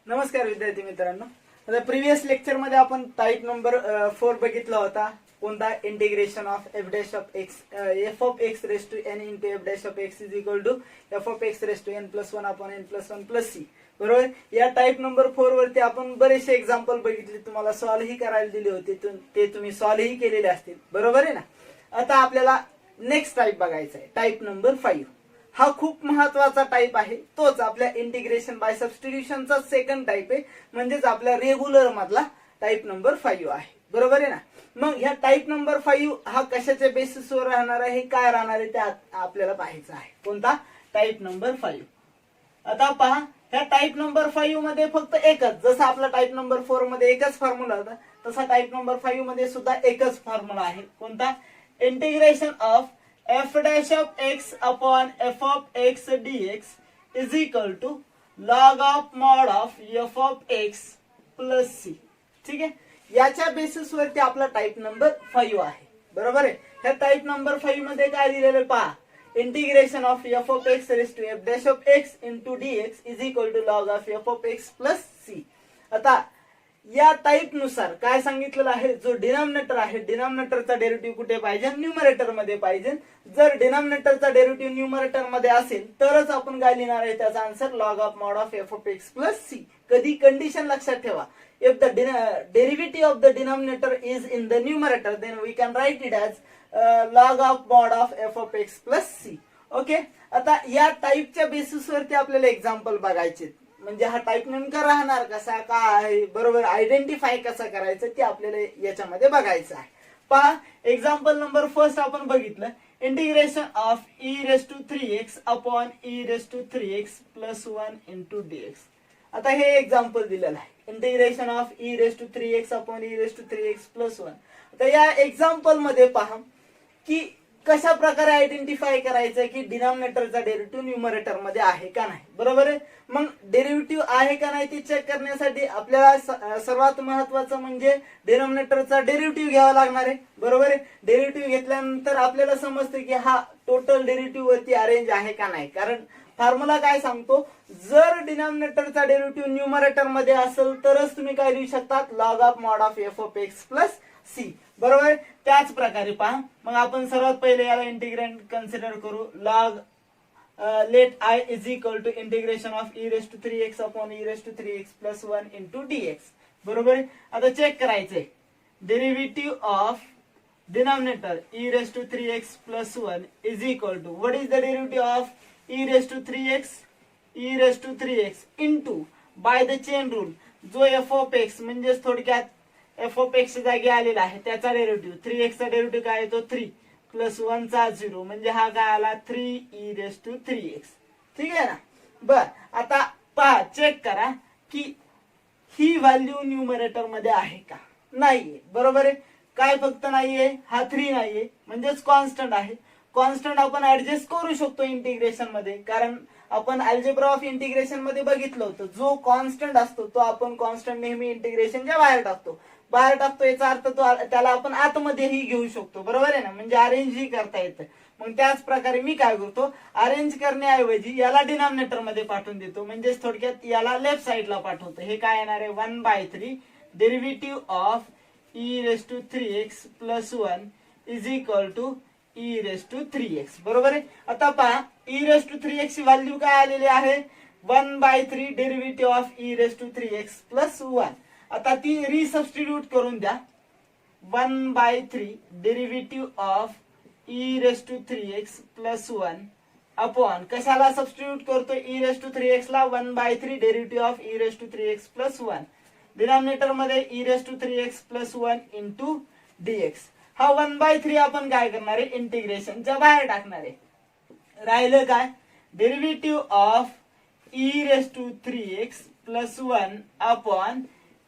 नमस्कार विद्यार्थी मित्रांनो. आता प्रिव्हियस लेक्चर मध्ये आपण टाइप नंबर 4 बघितला होता. कोणता? Integration of f dash of x f of x raise to n into f dash of x is equal to f of x raise to n plus one upon n plus one plus c. बरोबर. या type number 4 वरती आपण बरेचसे example बघितले, तुम्हाला solve ही करायला दिले होते, ते तुम्ही सॉल्व्ह ही केलेले असतील. बरोबर आहे ना. आता आपल्याला नेक्स्ट टाइप बघायचा आहे, टाइप नंबर 5. हा खूप महत्वाचा टाइप आहे. तोच आपल्या इंटिग्रेशन बाय सबस्टिट्यूशनचा सेकंड टाइप आहे, म्हणजेच आपल्या रेग्युलर मधला टाइप नंबर 5 आहे. बरोबर आहे ना. मग ह्या टाइप नंबर 5 हा कशाच्या बेसिसवर राहणार आहे, काय राहणार आहे, ते आपल्याला पाहायचं आहे. कोणता? Type number 5. आता पहा, ह्या टाइप नंबर 5 मध्ये फक्त एकच, जसं आपला टाइप नंबर 4 मध्ये एकच फॉर्म्युला होता, तसा टाइप नंबर 5 मध्ये सुद्धा एकच फॉर्म्युला आहे. कोणता? Integration of f dash of x upon f of x dx is equal to log of mod of f of x plus c. ठीक आहे. याच्या बेसिस वरती आपला टाइप नंबर 5 आहे. बरोबर आहे. ह्या टाइप नंबर 5 मध्ये काय दिलेलं पहा, integration of f of x raise to f dash of x into dx is equal to log of f of x plus c. आता या टाइप नुसार काय सांगितलेलं आहे, जो डिनॉमिनेटर आहे, डिनॉमिनेटरचा डेरिव्हेटिव्ह कुठे पाहिजे? न्यूमरेटर मध्ये पाहिजे. जर डिनॉमिनेटरचा डेरिव्हेटिव्ह न्यूमरेटर मध्ये असेल तरच आपण काय लिहिणार आहे, त्याचा answer log of mod of f of x plus c. कधी कंडिशन लक्षात ठेवा, if the derivative of the denominator is in the numerator then we can write it as log of mod of f of x plus c. Okay. आता या टाइपच्या बेसिसवरती आपल्याला example बघायचे, म्हणजे हा type नेमका राहणार कसा, काय, बरोबर आयडेंटिफाय कसा करायचं ते आपल्याला याच्यामध्ये बघायचं आहे. पहा, एक्झाम्पल नंबर फर्स्ट आपण बघितलं, integration of e race to 3x upon e race to 3x plus 1 into dx. आता हे एक्झाम्पल दिलेलं आहे, integration of e race to 3x upon e race to 3x plus 1. आता या एक्झाम्पल मध्ये पहा की कशा प्रकारे आयडेंटिफाय करायचं की डिनॉमिनेटरचा डेरिव्हेटिव्ह न्यूमरेटर मध्ये आहे का नाही. बरोबर आहे. मग डेरिव्हेटिव्ह आहे का नाही ते चेक करण्यासाठी आपल्याला सर्वात महत्वाचं म्हणजे डिनॉमिनेटरचा डेरिव्हेटिव्ह घ्यावा लागणार आहे. बरोबर आहे. डेरिव्हेटिव्ह घेतल्यानंतर आपल्याला समजतं की हा टोटल डेरिव्हेटिव्ह वरती अरेंज आहे का नाही, कारण फॉर्म्युला काय सांगतो, जर डिनॉमिनेटरचा डेरिव्हेटिव्ह न्यूमरेटर मध्ये असेल तरच तुम्ही काय लिहू शकतात, log of mod of f of x plus c. बरोबर. त्याच प्रकारे पहा, मग आपण सर्वात पहिले याला इंटिग्रँड कन्सिडर करू. Log let I is equal to integration of e race to 3x upon e race to 3x plus 1 into dx. बरोबर. आता चेक करायचंय, derivative of denominator e race to 3x plus 1 is equal to what is the derivative of e race to 3x, e race to 3x into by the chain rule जो f of x म्हणजे थोडक्यात F of x जागी आलेला आहे त्याचा derivative, 3x चा derivative काय येतो 3 प्लस 1 चा 0, म्हणजे हा काय आला 3 ई रेस टू 3x. ठीक आहे ना. बर, आता पहा, चेक करा की ही व्हॅल्यू न्यूमरेटर मध्ये आहे का, नाहीये. बरोबर आहे. काय फक्त नाहीये, हा 3 नाहीये, म्हणजेच कॉन्स्टंट आहे. कॉन्स्टंट आपण ऍडजस्ट करू शकतो इंटिग्रेशन मध्ये, कारण आपण अल्जेब्रा ऑफ इंटिग्रेशन मध्ये बघितलं होतं, जो कॉन्स्टंट असतो तो आपण कॉन्स्टंट नेहमी इंटिग्रेशनच्या बाहेर टाकतो. याचा अर्थ त्याला आपण आतमध्येही घेऊ शकतो. बरोबर आहे ना, म्हणजे अरेंज ही करता येतं. मग त्याच प्रकारे मी काय करतो, अरेंज करण्याऐवजी याला डिनॉमिनेटर मध्ये पाठवून देतो, म्हणजे थोडक्यात याला लेफ्ट साइडला पाठवतो. हे काय येणार आहे, 1/3 derivative of e race to 3x plus 1 is equal to e race to 3x. बरोबर आहे. आता पहा, ई रेस टू 3x ची व्हॅल्यू काय आलेली आहे, 1/3 derivative of e race to 3x plus 1. आता ती रिसबस्टिट्यूट करून द्या, 1/3 derivative of e race to 3x plus 1 upon कशाला सबस्टिट्यूट करतो, ई रेस टू 3x ला 1/3 derivative of e race to 3x plus 1. Denominator मध्ये e race to 3x plus 1 into dx. हा 1/3 आपण काय करणार आहे, इंटिग्रेशनच्या बाहेर टाकणार आहे. राहिलं काय, derivative of e race to 3x plus 1 upon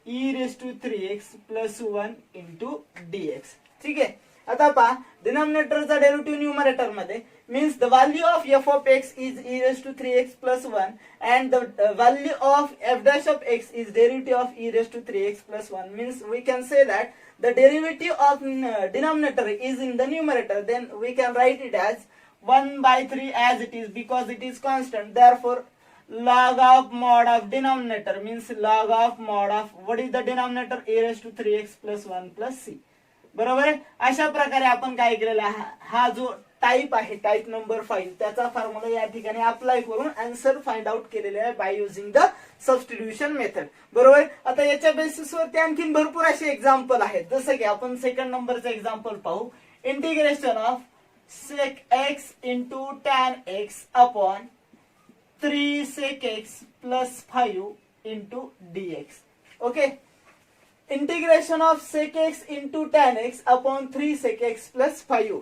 e race to 3x plus 1 into dx. ठीक आहे. आता पहा, डिनॉमिनेटरचा डेरिव्हेटिव्ह न्यूमरेटर मध्ये means the value of f of x is e raised to 3x plus 1 and the value of f dash of x is derivative of e raised to 3x plus 1, means we can say that the derivative of denominator is in the numerator, then we can write it as 1/3 as it is because it is constant. Therefore log of mod of denominator means log of mod of what is the denominator a raised to 3x plus 1 plus c. बरोबर आहे. अशा प्रकारे आपण काय केलेला आहे, हा जो टाइप आहे टाइप नंबर 5 त्याचा फॉर्म्युला या ठिकाणी अप्लाय करून आन्सर फाइंड आउट केलेले आहे by using the substitution method. बरोबर. आता याच्या बेसिसवरती आणखीन भरपूर असे एक्झाम्पल आहेत. जसं की आपण सेकंड नंबरचं एक्झाम्पल पाहू. Integration of sec x into tan x upon 3 sec x plus 5 into dx. Okay. Integration of sec x into tan x upon 3 sec x plus 5.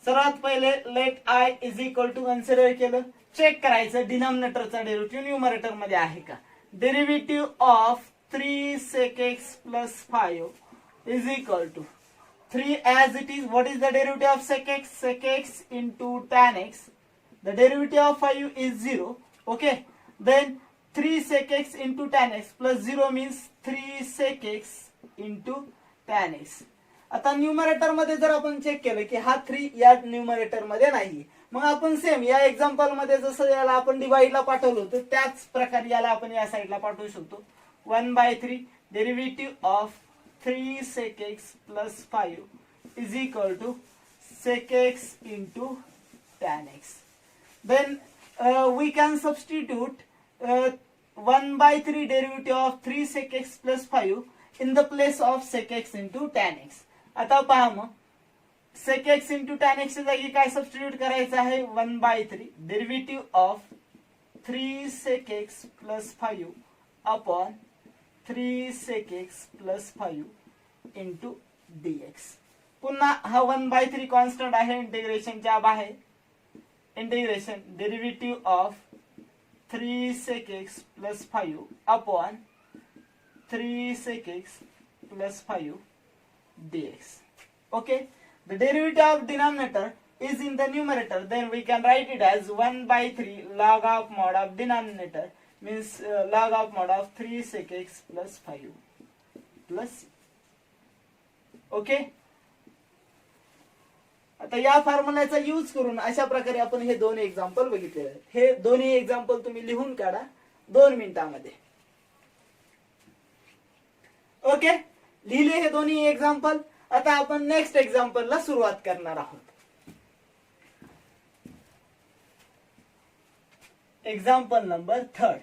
सर्वात पहिले let I is equal to consider केलं. Check करायचं डिनॉमिनेटरचा derivative numerator मध्ये आहे का. Derivative of 3 sec x plus 5 is equal to 3 as it is. What is the derivative of sec x? Sec x into tan x. The derivative of 5 is 0. Okay. Then 3 sec x into tan x plus 0 means 3 sec x into tan x. आता numerator मध्ये जर आपण check केलं की हा 3 या numerator मध्ये नाही, मग आपण सेम या एक्झाम्पल मध्ये जसं याला आपण डिवाइडला पाठवलं होतं त्याच प्रकारे याला आपण या साईडला पाठवू शकतो. 1/3 derivative of 3 sec x plus 5 is equal to sec x into tan x. Then we can substitute 1/3 derivative of 3 sec x plus 5 in the place of sec x into tan x. आता पहा मग sec x into tan x च्या जागी काय substitute करायचं आहे. 1/3 derivative of 3 sec x plus 5 upon 3 sec x plus 5 into dx. पुन्हा हा 1/3 कॉन्स्टंट आहे इंटिग्रेशनच्या बाहेर. Integration derivative of 3 sec x plus 5 upon 3 sec x plus 5 dx. Okay. The derivative of denominator is in the numerator. Then we can write it as 1/3 log of mod of denominator means log of mod of 3 sec x plus 5 plus. Okay. आता या फॉर्म्युलाचा use करून अशा प्रकारे आपण हे दोन example बघितले आहेत. हे दोन्ही एक्झाम्पल तुम्ही लिहून काढा 2 मिनिटांमध्ये. ओके. लिहिले हे दोन्ही एक्झाम्पल. आता आपण नेक्स्ट एक्झाम्पलला सुरुवात करणार आहोत. Example number 3.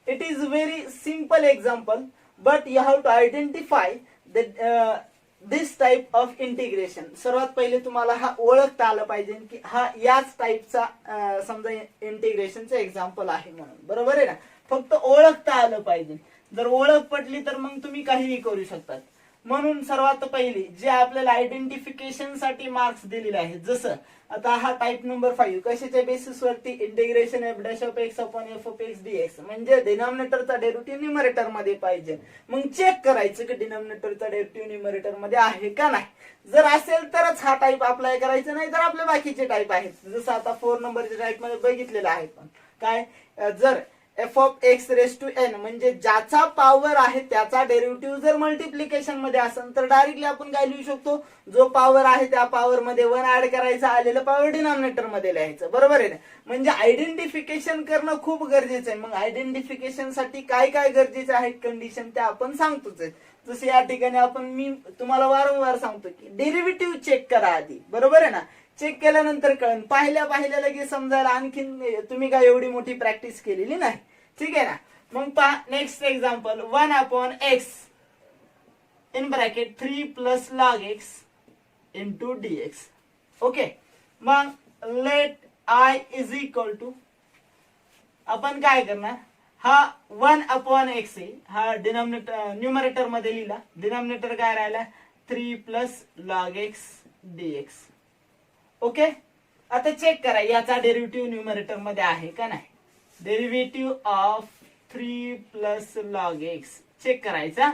It is very simple example, but you have to identify this type of integration. सर्वात पहिले तुम्हाला हा ओळखता आलं पाहिजे की हा याच टाइपचा समजा इंटिग्रेशनचा एक्झाम्पल आहे म्हणून. बरोबर आहे ना. फक्त ओळखता आलं पाहिजे. जर ओळख पटली तर मग तुम्ही काहीही करू शकतात. म्हणून सर्वात पहिली जे आपल्याला आयडेंटिफिकेशन साठी मार्क्स दिलेले आहेत, जसं आता हा टाइप नंबर 5 कशाच्या बेसिस वरती integration f dash of x upon f of x dx म्हणजे डिनॉमिनेटरचा डेरिव्हेटिव्ह न्यूमरेटर मध्ये पाहिजे. मग चेक करायचं की डिनॉमिनेटरचा डेरिव्हेटिव्ह न्यूमरेटर मध्ये आहे का नाही. जर असेल तरच हा टाइप अप्लाय करायचा, नाही तर आपले बाकीचे टाइप आहेत जसं आता 4 नंबरच्या टाइप मध्ये बघितलेलं आहे. पण काय जर f of x raise to n म्हणजे ज्याचा पॉवर आहे त्याचा डेरिव्हेटिव्ह जर मल्टिप्लिकेशन मध्ये असेल तर डायरेक्टली आपण काय लिहू शकतो, जो पॉवर आहे त्या पॉवर मध्ये 1 ऍड करायचा, आलेलं पॉवर डिनॉमिनेटर मध्ये लिहायचं. बरोबर आहे ना. म्हणजे आयडेंटिफिकेशन करणं खूप गरजेचं आहे. मग आयडेंटिफिकेशन साठी काय काय गरजेचं आहे कंडिशन त्या आपण सांगतोच आहे. जसं या ठिकाणी मी तुम्हाला वारंवार सांगतो की डेरिव्हेटिव्ह चेक करा आधी. बरोबर आहे ना. चेक केल्यानंतर कळण, पाहिल्या लगेच समजायला आणखीन तुम्ही काय एवढी मोठी प्रॅक्टिस केलेली नाही. ठीक आहे ना. मग पहा next example 1 upon x in bracket 3 plus log x into dx. Okay. मग let I is equal to आपण काय करणार, हा 1 अपॉन x आहे, हा डिनॉमिनेटर न्यूमरेटर मध्ये लिहिला. डिनॉमिनेटर काय राहिला 3 plus log x dx. Okay. आता चेक करा याचा डेरिव्हेटिव्ह न्यूमरेटर मध्ये आहे का नाही. Derivative of 3 plus log x check करायचा.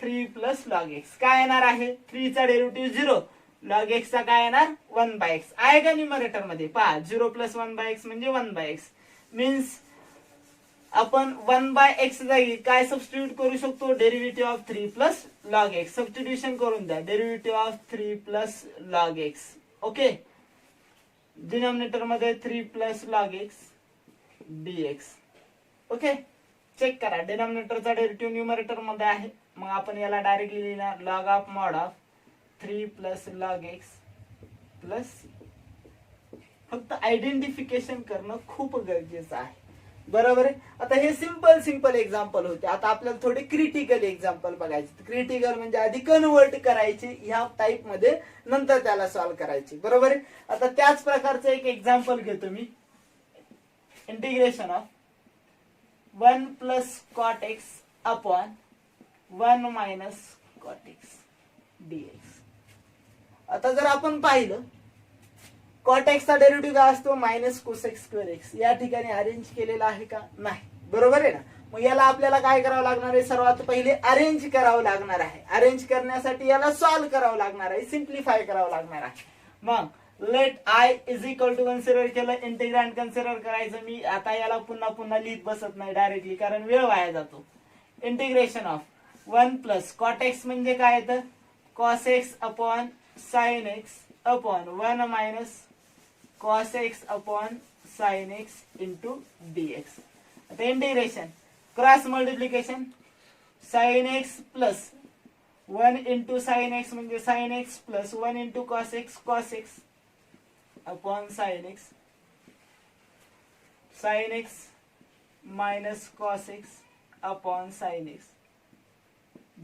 3 प्लस लॉग x काय येणार आहे, 3 चा डेरिव्हेटिव्ह 0, लॉग x चा काय येणार 1/x आहे का न्यूमरेटर मध्ये. पहा 0 प्लस 1/x म्हणजे 1/x मीन्स आपण 1/x जागी काय सबस्टिट्यूट करू शकतो, derivative of 3 plus log x substitution करून द्या. Derivative of 3 plus log x. Okay. Denominator मध्ये 3 plus log x dx. Okay, check करा, डिनॉमिनेटरचा डेरिव्हेटिव्ह न्यूमरेटर मध्ये आहे, मग आपण याला डायरेक्टली लिहिणार log of mod of 3 plus log x plus, फक्त आयडेंटिफिकेशन करणं खूप गरजेचं आहे, बरोबर आहे. आता हे सिंपल एक्झाम्पल होते. आता आपल्याला थोडे क्रिटिकल एक्झाम्पल बघायचे. क्रिटिकल म्हणजे आधी कन्वर्ट करायचे ह्या टाइप मध्ये, नंतर त्याला सॉल्व्ह करायचे, बरोबर आहे. आता त्याच प्रकारचं एक एक्झाम्पल घेतो मी. Integration of 1 plus cot x upon 1 minus cot x dx. आता जर आपण पाहिलं, कॉट एक्सचा डेरिव्हेटिव्ह काय असतो, मायनस कोसेक स्क्वेअर एक्स. या ठिकाणी अरेंज केलेला आहे का, नाही, बरोबर आहे ना. मग याला आपल्याला काय करावं लागणार आहे, सर्वात पहिले अरेंज करावं लागणार आहे. अरेंज करण्यासाठी याला सॉल्व्ह करावं लागणार आहे, सिम्प्लिफाय करावं लागणार आहे. मग let I is equal to consider केलं, इंटिग्रँड कन्सिडर करायचं. मी आता याला पुन्हा लिहित बसत नाही डायरेक्टली, कारण वेळ वाया जातो. Integration of 1 plus cot x म्हणजे काय येतं, cos x upon sine x upon 1 minus cos x upon sin x into dx. आता integration cross multiplication, sin x plus 1 into sin x म्हणजे sin x plus 1 into cos x upon sin x minus cos x upon sin x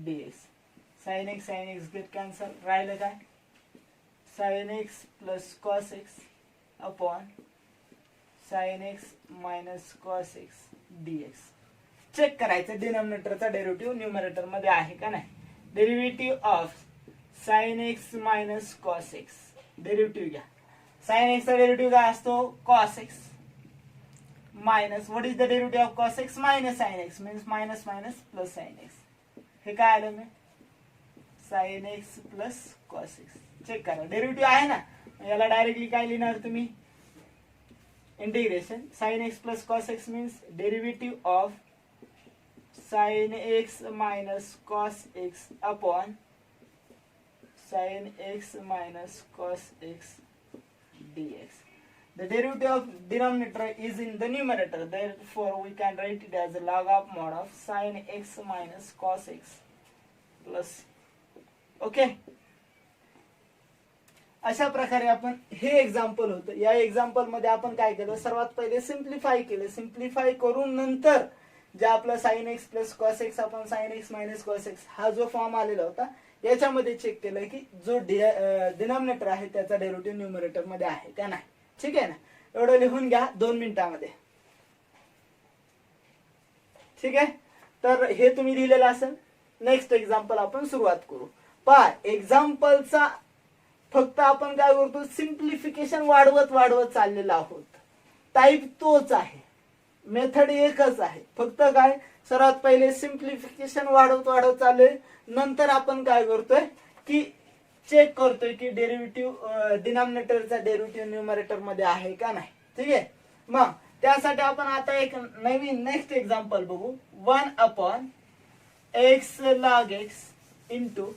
dx. sin x get cancel, राहिलं काय, sin x plus cos x upon sin x minus cos x dx. Check करायचं डिनॉमिनेटरचा derivative numerator मध्ये आहे का नाही. Derivative of sin x minus cos x, derivative घ्या. sin x चा डेरिव्हेटिव्ह काय असतो, cos x minus, what is the derivative of cos x, minus sin x, means minus minus plus sin x. हे काय आलं मी, sin x plus cos x. Check करा, derivative आहे ना. याला डायरेक्टली काय लिहिणार तुम्ही, integration sin x plus cos x means derivative of sin x minus cos x upon sin x minus cos x dx. The derivative of denominator is in the numerator, therefore we can write it as a log of mod of sin x minus cos x plus. Okay, अशा प्रकारे आपण हे example होतं. या example मध्ये आपण काय केलं, सर्वात पहिले सिम्प्लिफाय केलं. सिम्प्लिफाय करून नंतर जे आपलं sin x plus cos x आपण sin x minus cos x हा जो फॉर्म आलेला होता, याच्यामध्ये चेक केलं की जो डिनॉमिनेटर आहे त्याचा डेरिव्हेटिव्ह न्यूमरेटर मध्ये आहे का नाही. ठीक आहे ना, एवढं लिहून घ्या 2 मिनिटांमध्ये. ठीक आहे, तर हे तुम्ही लिहिलेलं असेल. नेक्स्ट एक्झाम्पल आपण सुरुवात करू. पहा, एक्झाम्पलचा फक्त आपण काय करतो, सिम्प्लिफिकेशन वाढवत चाललेलो आहोत. टाईप तोच आहे, मेथड एकच आहे, फक्त काय सर्वात पहिले सिम्प्लिफिकेशन वाढवत चाललोय. नंतर आपण काय करतोय की चेक करतोय की डेरिव्हेटिव्ह डिनॉमिनेटरचा डेरिव्हेटिव्ह न्यूमरेटर मध्ये आहे का नाही. ठीक आहे, मग त्यासाठी आपण आता एक नवीन नेक्स्ट एक्झाम्पल बघू. 1 upon x log x into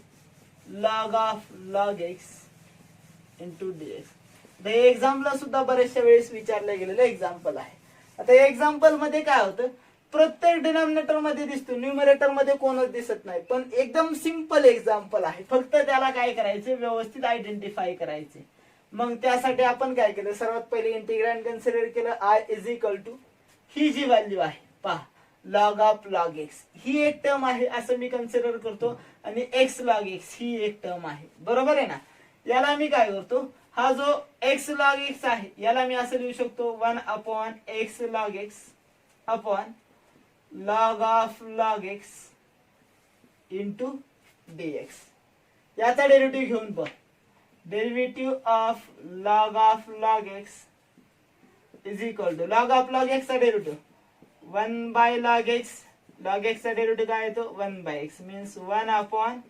log of log x into dx. हे एक्झाम्पल सुद्धा बरेचशा वेळेस विचारले गेलेले एक्झाम्पल आहे. आता या एक्झाम्पल मध्ये काय होतं, प्रत्येक डिनॉमिनेटर मध्ये दिसतो, न्यूमरेटर मध्ये कोणच दिसत नाही. पण एकदम सिंपल एक्झाम्पल आहे, फक्त त्याला काय करायचे, व्यवस्थित आयडेंटिफाय करायचे. मग त्यासाठी आपण काय केलं, सर्वात पहिले इंटिग्रँड कन्सिडर केलं. आय इज इक्वल टू ही जी व्हॅल्यू आहे पहा, लॉग ऑफ लॉग एक्स ही एक टर्म आहे असं मी कन्सिडर करतो, आणि एक्स लॉग एक्स ही एक टर्म आहे, बरोबर आहे ना. याला मी काय करतो, हा जो एक्स लॉग एक्स आहे याला मी असं लिहू शकतो 1 upon x log x upon log of log x into dx. याचा डेरिव्हेटिव्ह घेऊन पहा, derivative of log x is equal to log of log x चा derivative 1 by log x. Log x चा डेरिव्हेटिव्ह काय येतो, 1 by x means 1 upon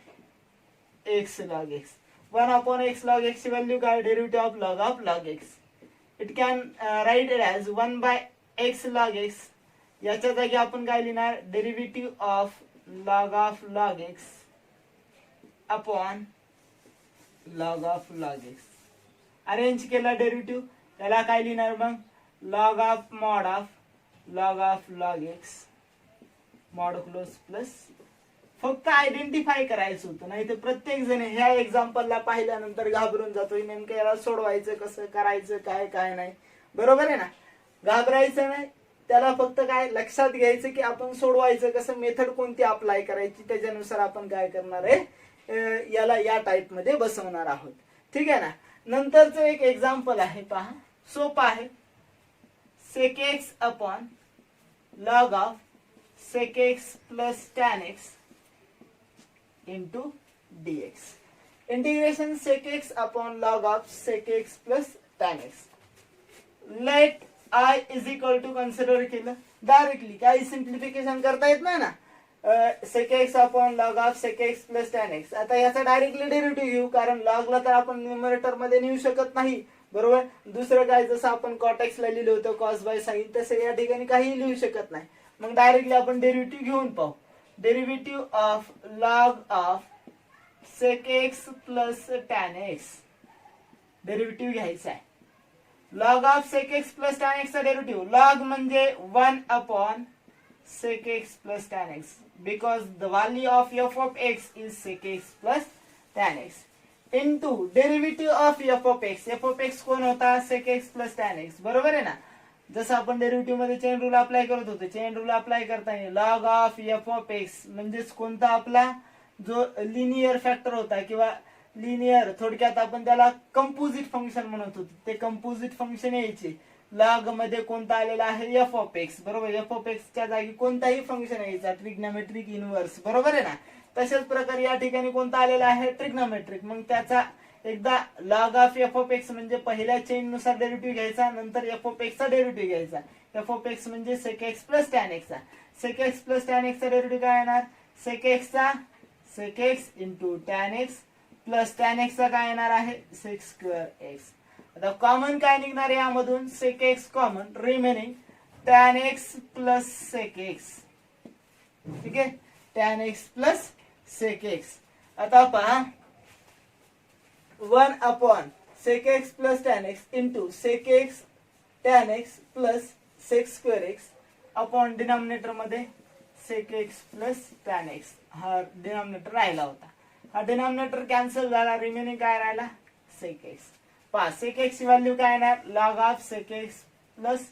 x log x. 1 upon x log x ची value काय, derivative of log x. It can write it as 1 bye x log x. याच्या जागी आपण काय लिहिणार, derivative of log x upon log x. Arrange केला derivative, त्याला काय लिहिणार मग, log of mod of log of log x modulus plus फक्त आयडेंटिफाय करायचं होतं, नाही तर प्रत्येक जण ह्या एक्झाम्पलला पाहिल्यानंतर घाबरून जातोय नेमकं याला सोडवायचं कसं, करायचं काय काय नाही. बरोबर आहे ना, घाबरायचं नाही, त्याला फक्त काय लक्षात घ्यायचं की आपण सोडवायचं कसं, मेथड कोणती अप्लाय करायची, त्याच्यानुसार आपण काय करणार आहे याला या टाइप मध्ये बसवणार आहोत. ठीक आहे ना. नंतरचं एक एक्झाम्पल आहे पहा, सोपं आहे. sec x upon log of sec x plus tan x into dx. Integration sec x upon log of sec x plus tan x. Let I is equal to consider केलं डायरेक्टली, काही simplification करता येत नाही ना. sec x upon log of sec x plus tan x. आता याचा directly derivative घेऊ, कारण लॉगला तर आपण न्यूमरेटर मध्ये नेऊ शकत नाही. बरोबर. दुसरं काय, जसं आपण cot x ला लिहिलं होतं cos बाय sin, तसं या ठिकाणी काही लिहू शकत नाही. मग डायरेक्टली आपण डेरिव्हेटिव्ह घेऊन पाहू. Derivative of log of sec x plus tan x derivative घ्यायचा आहे. log of sec x plus tan x चा डेरिव्हेटिव्ह, log म्हणजे 1 upon sec x plus tan x, because the value of f of x is sec x plus tan x into derivative of f of x. f of x कोण होता, sec x plus tan x. बरोबर आहे ना. जसं आपण derivative मध्ये chain rule apply करत होतो, चेन रूल अप्लाय करताना log of f of x म्हणजेच कोणता आपला जो लिनियर फॅक्टर होता किंवा लिनियर, थोडक्यात आपण त्याला कंपोजिट फंक्शन म्हणत होतो, ते कंपोजिट फंक्शन यायचे. लॉग मध्ये कोणता आलेला आहे, f ऑफ x. बरोबर. f ऑफ x च्या जागी कोणताही फंक्शन यायचा, ट्रिग्नोमेट्रिक इनव्हर्स. बरोबर आहे ना. तशाच प्रकारे या ठिकाणी कोणता आलेला आहे, ट्रिग्नोमेट्रिक. मग त्याचा एकदा log of f of x म्हणजे पहिल्या चेन नुसार डेरिव्हेटिव्ह घ्यायचा, नंतर f ऑफ x चा डेरिव्हेटिव्ह घ्यायचा. f ऑफ x म्हणजे sec x plus tan x चा. sec x plus tan x चा डेरिव्हेटिव्ह काय येणार, sec x चा sec x into tan x plus tan x चा काय येणार आहे, sec स्क्वेअर x. आता कॉमन काय निघणार आहे यामधून, sec x common, remaining tan x plus sec x. ठीक आहे, tan x plus sec x. आता पहा 1 upon sec x plus tan x into sec x tan x plus sec square x upon denominator मध्ये sec x plus tan x. हा denominator राहिला होता, हा denominator cancel झाला, रिमेनिंग काय राहिला, sec x. पहा sec x ची व्हॅल्यू काय येणार, log of sec x plus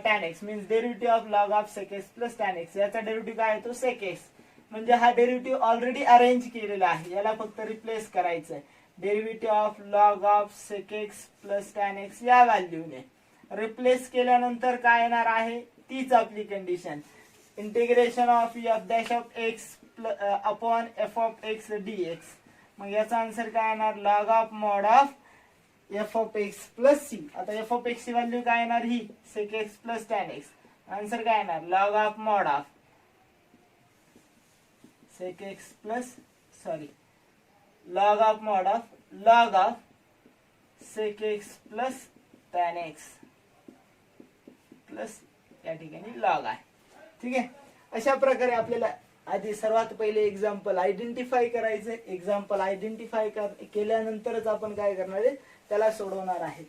tan x means derivative of log of sec x plus tan x. याचा डेरिव्हेटिव्ह काय येतो, sec x. म्हणजे हा डेरिव्हेटिव्ह ऑलरेडी अरेंज केलेला आहे, याला फक्त रिप्लेस करायचं आहे. Derivative of log of sec x plus tan x या व्हॅल्यूने रिप्लेस केल्यानंतर काय येणार आहे, तीच आपली condition. Integration of f dash of x upon f of x dx. मग याचा आन्सर काय येणार, log of mod of f of x plus c. आता f ऑफ x ची व्हॅल्यू काय येणार, ही sec x plus tan x. Answer काय येणार, log of mod of sec x plus log of mod of log of sec x plus tan x plus या ठिकाणी log आहे. ठीक आहे. अशा प्रकारे आपल्याला आधी सर्वात पहिले एक्झाम्पल आयडेंटिफाय करायचं. एक्झाम्पल आयडेंटिफाय केल्यानंतरच आपण काय करणार आहे, त्याला सोडवणार आहे.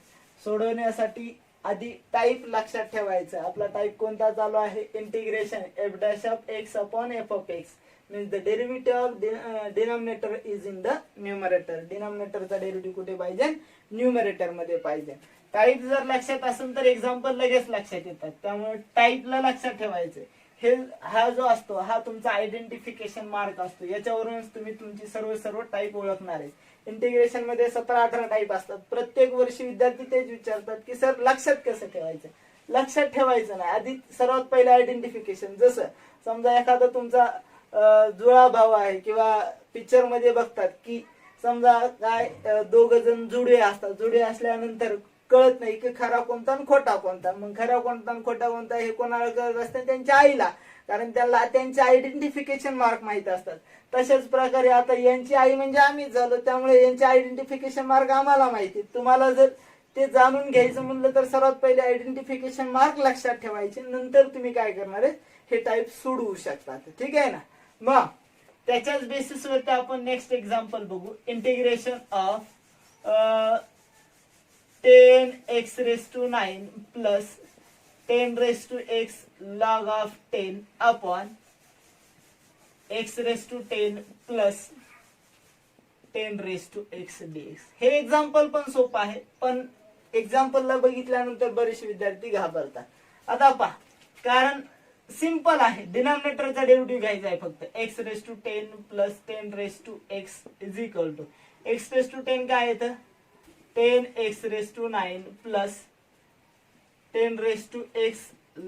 सोडवण्यासाठी आधी टाइप लक्षात ठेवायचं. आपला टाइप कोणता चालू आहे, integration f dash of x upon f of x means the derivative of denominator is in the numerator. डिनॉमिनेटरचा डेरिव्हेटिव्ह कुठे पाहिजे, न्यूमरेटर मध्ये पाहिजे. टाइप जर लक्षात असेल तर एक्झाम्पल लगेच लक्षात येतात, त्यामुळे टाइपला लक्षात ठेवायचं. हे हा जो असतो हा तुमचा आयडेंटिफिकेशन मार्क असतो, याच्यावरूनच तुम्ही तुमची सर्व टाइप ओळखणार आहे. इंटिग्रेशन मध्ये 17-18 टाइप असतात. प्रत्येक वर्षी विद्यार्थी तेच विचारतात की सर लक्षात कसं ठेवायचं. लक्षात ठेवायचं नाही, आधी सर्वात पहिले आयडेंटिफिकेशन. जसं समजा एखादा तुमचा जुळा भाव आहे किंवा पिक्चर मध्ये बघतात की समजा काय दोघ जण जुडे असतात, जुडे असल्यानंतर कळत नाही की खरा कोणता आणि खोटा कोणता. मग खरा कोणता आणि खोटा कोणता हे कोणाला कळत असते, त्यांच्या आईला, कारण त्याला त्यांचे आयडेंटिफिकेशन मार्क माहित असतात. तशाच प्रकारे आता यांची आई म्हणजे आम्हीच झालो, त्यामुळे यांचे आयडेंटिफिकेशन मार्क आम्हाला माहिती. तुम्हाला जर ते जाणून घ्यायचं म्हणलं तर सर्वात पहिले आयडेंटिफिकेशन मार्क लक्षात ठेवायचे, नंतर तुम्ही काय करणार आहे, हे टाइप सोडवू शकतात. ठीक आहे ना. मग त्याच्याच बेसिसवरती आपण नेक्स्ट एक्झाम्पल बघू. Integration of 10x raised to 9 plus 10 raised to x log of 10 upon x raised to 10 plus 10 raised to x dx. हे एक्झाम्पल पण सोपं आहे, पण एक्झाम्पलला बघितल्यानंतर बरेचसे विद्यार्थी घाबरतात. आता पहा, कारण सिंपल आहे, डिनॉमिनेटरचा डेरिव्हेटिव्ह घ्यायचा आहे फक्त. x raise to 10 plus 10 raise to x is equal to x raise to 10 काय येतं 10x raise to 9 plus 10 raise to x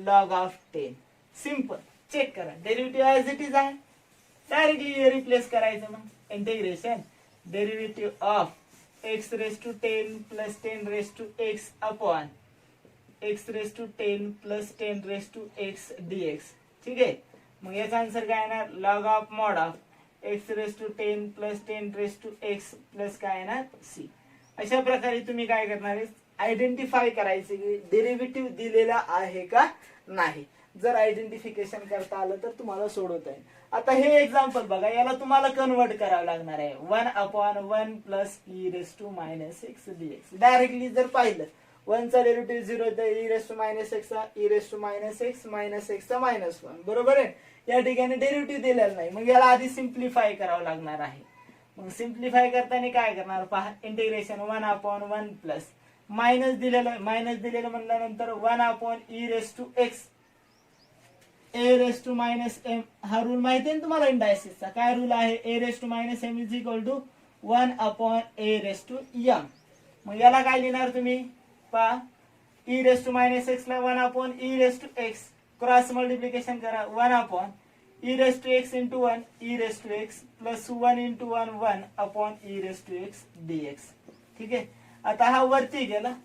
log of 10. Simple. Check करा, डेरिव्हेटिव्ह ऍज इट इज आहे, डायरेक्टली रिप्लेस करायचं. मग integration derivative of x raised to 10 plus 10 raised to x upon x raised to 10 plus 10 raised to x dx. ठीक आहे. मग याचा answer काय येणार log of mod of x raised to 10 plus 10 raised to x plus काय येणार c. अशा प्रकारे तुम्ही काय करणार आहे, आयडेंटिफाय करायचे की डेरिव्हेटिव्ह दिलेला आहे का नाही. जर आयडेंटिफिकेशन करता आलं तर तुम्हाला सोडवता येईल. आता हे एक्झाम्पल बघा, याला तुम्हाला कन्वर्ट करावं लागणार आहे 1/1 plus e raise to minus x dx. Directly जर पाहिलं 1 चा डेरिव्हेटिव्ह 0 तर e raise to minus x e raise to minus x चा -1. बरोबर आहे. या ठिकाणी डेरिव्हेटिव्ह दिलेला नाही, मग याला आधी सिम्प्लिफाय करावं लागणार आहे. मग सिम्प्लिफाय करताना काय करणार पहा, इंटिग्रेशन 1/1 प्लस मायनस दिलेलं म्हणल्यानंतर 1/e raise to x a raise to minus m. हा रूल माहिती आहे ना तुम्हाला इंडायसिसचा. काय रूल आहे, a raise to minus m is equal to 1/a raise to m. मग याला काय लिहिणार तुम्ही पहा, e raise to minus x ला 1/e raise to x cross multiplication करा 1/e raise to x into 1 e raise to x plus 1 into 1 1/e raise to x dx. ठीक आहे. आता हा वरती गेला,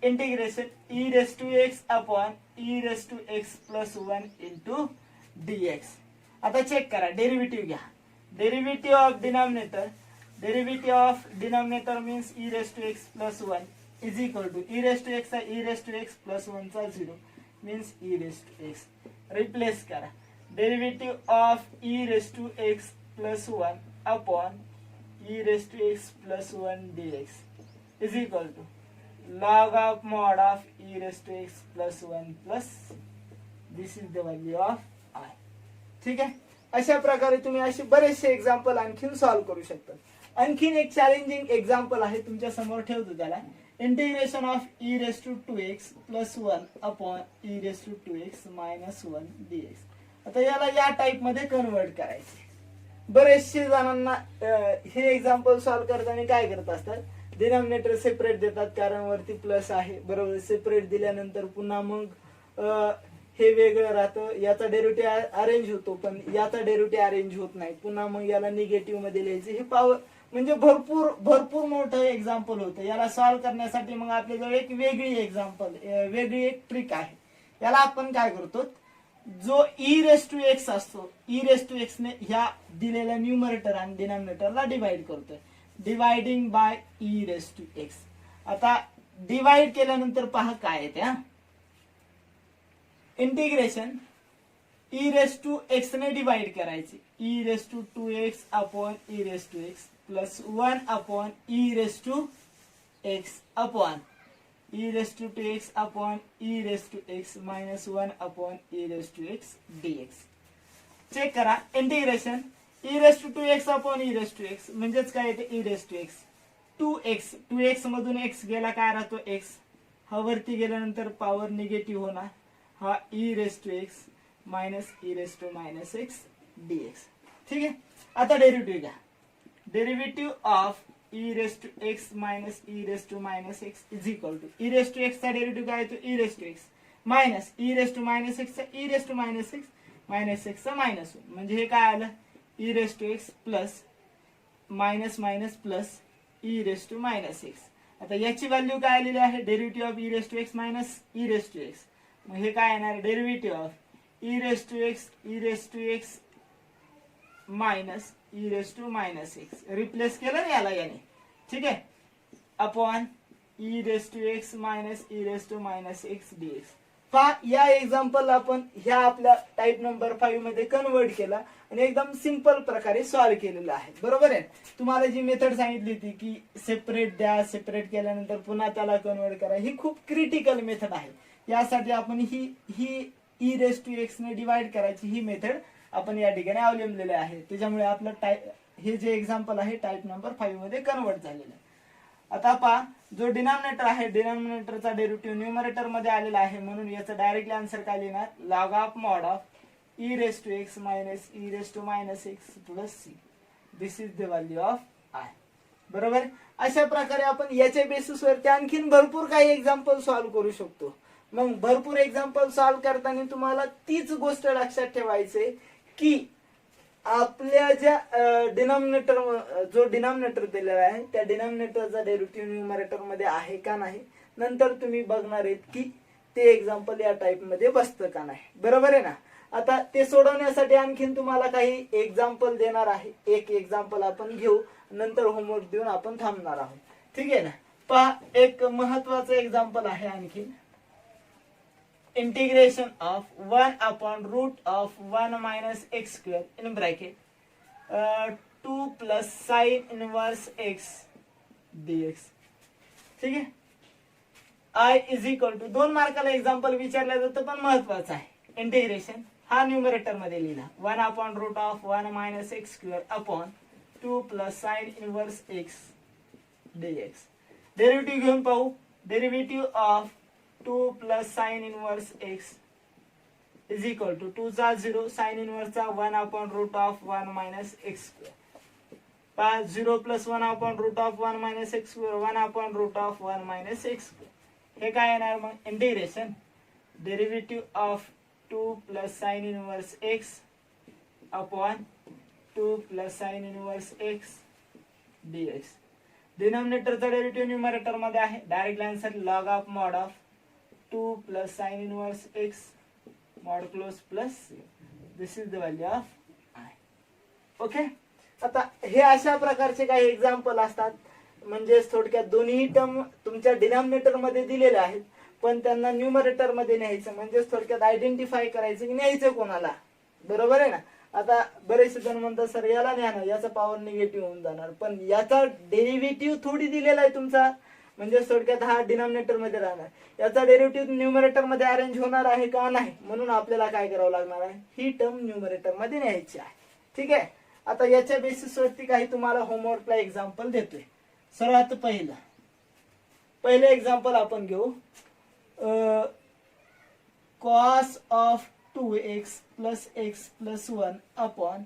integration e raise to x upon e raise to x plus 1 into dx. आता check करा, derivative घ्या. Derivative of denominator means e raise to x plus 1 is equal to e raise to x e raise to x plus 1 चा 0 means e raise to x. Replace करा, derivative of e raise to x plus 1 upon e raise to x plus 1 dx is equal to log of mod of e raised to x plus 1 plus this is the value of I. ठीक आहे. अशा प्रकारे तुम्ही असे बरेचसे example आणखीन solve करू शकता. आणखीन एक चॅलेंजिंग एक्झाम्पल आहे तुमच्या समोर ठेवतो, त्याला integration of e raise to 2x plus 1 upon e raise to 2x minus 1 dx. आता याला या टाइप मध्ये कन्वर्ट करायचे. बरेचसे जणांना हे एक्झाम्पल सॉल्व्ह करताना काय करत असतात, डिनॉमिनेटर सेपरेट देतात कारण वरती प्लस आहे. बरोबर, सेपरेट दिल्यानंतर पुन्हा मग हे वेगळं राहतं, याचा डेरिव्हेटिव्ह अरेंज होतो पण याचा डेरिव्हेटिव्ह अरेंज होत नाही. पुन्हा मग याला निगेटिव्ह मध्ये लिहायचे. हे पॉवर म्हणजे भरपूर मोठं एक्झाम्पल होतं. याला सॉल्व्ह करण्यासाठी मग आपल्याजवळ एक वेगळी एक ट्रिक आहे. याला आपण काय करतो, जो ई रेस टू एक्स असतो, ई रेस टू एक्स ने ह्या दिलेल्या न्यूमरेटर आणि डिनॉमिनेटरला डिवाइड करतोय, dividing by e race to x. आता डिवाइड केल्यानंतर पहा काय येते, integration e race to x ने डिवाइड करायचे, e race to 2x upon e race to x plus 1 upon e race to x upon e race to 2x upon e race to x minus 1 upon e race to x dx. Check करा, integration e race to 2x upon e race to x म्हणजेच काय येते E race to x 2x मधून x गेला काय राहतो x, हा वरती गेल्यानंतर पॉवर निगेटिव्ह होणार, हा e race to x minus E raise to minus x dx. ठीक आहे. आता डेरिव्हेटिव्ह घ्या, derivative of e race to x minus E raise to minus x is equal to e race to x चा derivative काय येतो e race to x minus E raise to minus x चा e raise to minus x minus x चा minus 1 म्हणजे हे काय आलं e race to x plus minus minus plus e raise to minus x. आता याची value काय आलेली आहे, derivative of e race to x minus E race to x. मग हे काय येणार, derivative of e race to x minus E raise to minus एक्स. रिप्लेस केलं ना याला याने. ठीक आहे. Upon e race to x minus E raise to minus x dx. पहा, या एक्झाम्पल आपण ह्या आपल्या टाइप नंबर 5 मध्ये कन्वर्ट केला आणि एकदम सिंपल प्रकारे सॉल्व्ह केलेलं आहे. बरोबर आहे. तुम्हाला जी मेथड सांगितली होती की सेपरेट द्या, सेपरेट केल्यानंतर पुन्हा त्याला कन्वर्ट करा, ही खूप क्रिटिकल मेथड आहे. यासाठी आपण ही ई रेस टू एक्स ने डिवाइड करायची ही मेथड आपण या ठिकाणी अवलंबलेले आहे. त्याच्यामुळे आपलं हे जे एक्झाम्पल आहे टाइप नंबर 5 मध्ये कन्वर्ट झालेलं आहे. आता पहा, जो डिनॉमिनेटर आहे डिनॉमिनेटरचा डेरिव्हेटिव्ह न्यूमरेटर मध्ये आलेला आहे, म्हणून याचं डायरेक्टली आन्सर काय लिहिणार, log of mod of e race to x minus E raise to minus x plus c. This is the value of I. बरोबर. अशा प्रकारे आपण याच्या बेसिसवरती आणखीन भरपूर काही एक्झाम्पल सॉल्व्ह करू शकतो. मग भरपूर एक्झाम्पल सॉल्व्ह करताना तुम्हाला तीच गोष्ट लक्षात ठेवायचे की आपल्या ज्या डिनॉमिनेटर जो डिनॉमिनेटर दिलेला आहे त्या डिनॉमिनेटरचा डेरिव्हेटिव्ह न्यूमरेटर मध्ये आहे का नाही, नंतर तुम्ही बघणार आहेत की ते एक्झाम्पल या टाइप मध्ये बसतं का नाही. बरोबर आहे ना. आता ते सोडवण्यासाठी आणखीन तुम्हाला काही एक्झाम्पल देणार आहे. एक एक्झाम्पल आपण घेऊ, नंतर होमवर्क देऊन आपण थांबणार आहोत. ठीक आहे ना. पहा, एक महत्वाचं एक्झाम्पल आहे आणखीन. Integration of 1 upon root of 1 minus x square in bracket 2 plus sine inverse x dx. ठीक आहे. आय इज इक्वल टू 2 मार्काला एक्झाम्पल विचारलं जातं पण महत्वाचं आहे. इंटिग्रेशन हा न्यूमरेटर मध्ये लिहिला 1 upon root of 1 minus x square upon 2 plus sine inverse x dx. Derivative घेऊन पाहू. Derivative of 2 plus sin inverse x is equal to 2 चा 0 sin inverse चा 1 upon root of 1 minus x square. 0 plus 1 upon root of 1 minus x square 1 upon root of 1 minus x square. हे काय येणार मग, integration derivative of 2 plus sin inverse x upon 2 plus sin inverse x dx. डिनॉमिनेटरचा derivative numerator मध्ये आहे, direct answer log of mod of 2 plus sin inverse x mod close plus c. This is the value of I. Okay. आता हे अशा प्रकारचे काही example असतात, म्हणजे थोडक्यात दोन्ही टर्म तुमच्या डिनॉमिनेटर मध्ये दिलेले आहेत पण त्यांना न्यूमरेटर मध्ये न्यायचं, म्हणजे थोडक्यात आयडेंटिफाय करायचं की न्यायचं कोणाला. बरोबर आहे ना. आता बरेचसे जण म्हणतात सर याला न्या ना, याचा पॉवर निगेटिव्ह होऊन जाणार, पण याचा डेरिव्हेटिव्ह थोडी दिलेला आहे तुमचा, म्हणजे थोडक्यात हा डिनॉमिनेटर मध्ये राहणार, याचा डेरिव्हेटिव्ह न्यूमरेटर मध्ये अरेंज होणार आहे का नाही, म्हणून आपल्याला काय करावं लागणार आहे, ही टर्म न्यूमरेटर मध्ये न्यायची आहे. ठीक आहे. आता याच्या बेसिस वरती काही तुम्हाला होमवर्कला एक्झाम्पल देतोय. सर्वात पहिलं एक्झाम्पल आपण घेऊ. Cos of 2x plus x plus 1 upon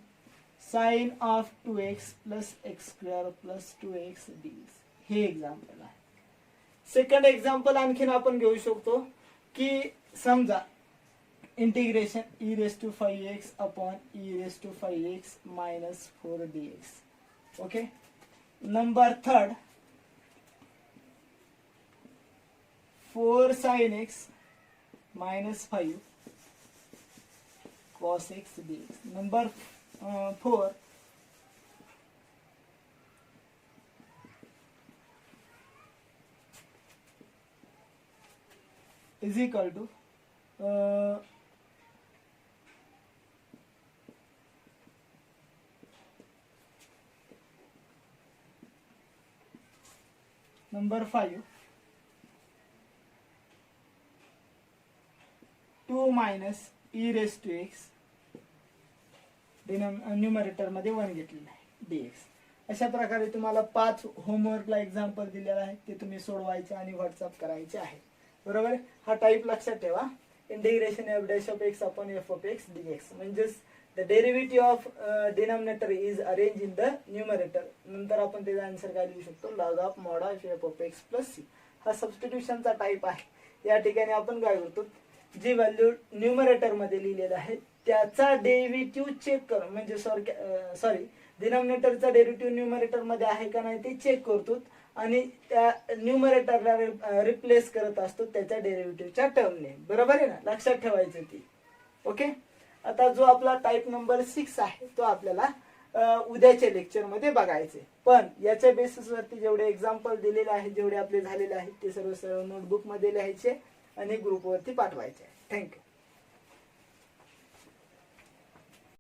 sine of 2x plus x square plus 2x dx. हे एक्झाम्पल आहे. सेकंड एक्झाम्पल आणखीन आपण घेऊ शकतो की समजा integration e race to 5x upon e race to 5x minus 4 dx. Okay. Number third 4 sin x minus 5 cos x dx. Number 4 is equal to number 5 2 minus e raised to x numerator मध्ये 1 घेतलेला आहे dx. अशा प्रकारे तुम्हाला 5 होमवर्कला example दिलेला आहे, ते तुम्ही सोडवायचे आणि व्हॉट्सअप करायचे आहे. बरोबर. हा टाइप लक्षात ठेवा. Integration f dash of x upon f of x dx, म्हणजेच the derivative of denominator is arrange in the numerator. नंतर आपण त्याचा आन्सर काय लिहू शकतो, log of mod of f of x plus c. हा सबस्टिट्यूशनचा टाइप आहे. या ठिकाणी आपण काय करतो, जी व्हॅल्यू न्यूमरेटर मध्ये लिहिलेलं आहे त्याचा डेरिव्हेटिव्ह चेक कर, म्हणजे सॉरी डिनॉमिनेटरचा डेरिव्हेटिव्ह न्यूमरेटर मध्ये आहे का नाही ते चेक करतो आणि त्या न्यूमरेटरला रिप्लेस करत असतो त्याच्या डेरिव्हेटिव्हच्या टर्मने. बरोबर आहे ना. लक्षात ठेवायचं ती. ओके. आता जो आपला टाइप नंबर 6 आहे तो आपल्याला उद्याच्या लेक्चर मध्ये बघायचे, पण याच्या बेसिस वरती जेवढे एक्झाम्पल दिलेले आहेत, जेवढे आपले झालेले आहेत ते सर्व नोटबुक मध्ये लिहायचे आणि ग्रुप वरती पाठवायचे. थँक्यू.